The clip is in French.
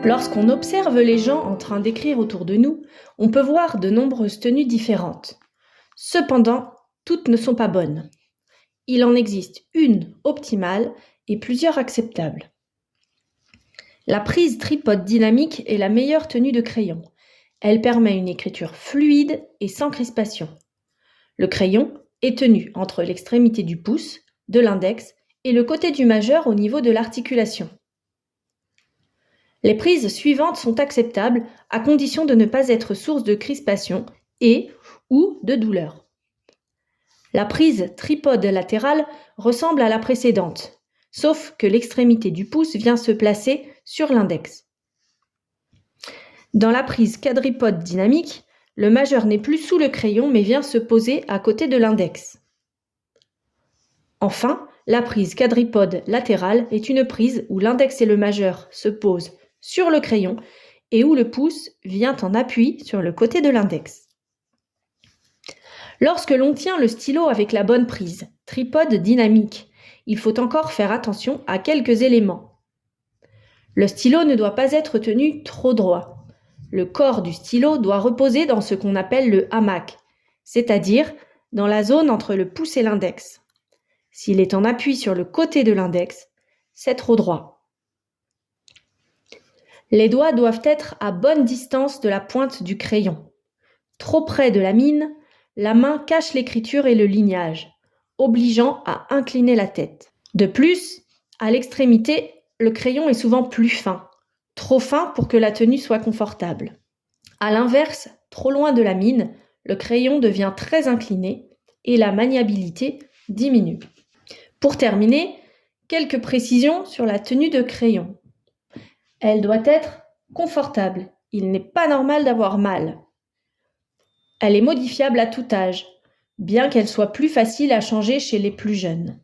Lorsqu'on observe les gens en train d'écrire autour de nous, on peut voir de nombreuses tenues différentes. Cependant, toutes ne sont pas bonnes. Il en existe une optimale et plusieurs acceptables. La prise tripode dynamique est la meilleure tenue de crayon. Elle permet une écriture fluide et sans crispation. Le crayon est tenu entre l'extrémité du pouce, de l'index et le côté du majeur au niveau de l'articulation. Les prises suivantes sont acceptables à condition de ne pas être source de crispation ou de douleur. La prise tripode latérale ressemble à la précédente, sauf que l'extrémité du pouce vient se placer sur l'index. Dans la prise quadripode dynamique, le majeur n'est plus sous le crayon mais vient se poser à côté de l'index. Enfin, la prise quadripode latérale est une prise où l'index et le majeur se posent sur le crayon et où le pouce vient en appui sur le côté de l'index. Lorsque l'on tient le stylo avec la bonne prise, tripode dynamique, il faut encore faire attention à quelques éléments. Le stylo ne doit pas être tenu trop droit. Le corps du stylo doit reposer dans ce qu'on appelle le hamac, c'est-à-dire dans la zone entre le pouce et l'index. S'il est en appui sur le côté de l'index, c'est trop droit. Les doigts doivent être à bonne distance de la pointe du crayon. Trop près de la mine, la main cache l'écriture et le lignage, obligeant à incliner la tête. De plus, à l'extrémité, le crayon est souvent plus fin, trop fin pour que la tenue soit confortable. À l'inverse, trop loin de la mine, le crayon devient très incliné et la maniabilité diminue. Pour terminer, quelques précisions sur la tenue de crayon. Elle doit être confortable. Il n'est pas normal d'avoir mal. Elle est modifiable à tout âge, bien qu'elle soit plus facile à changer chez les plus jeunes.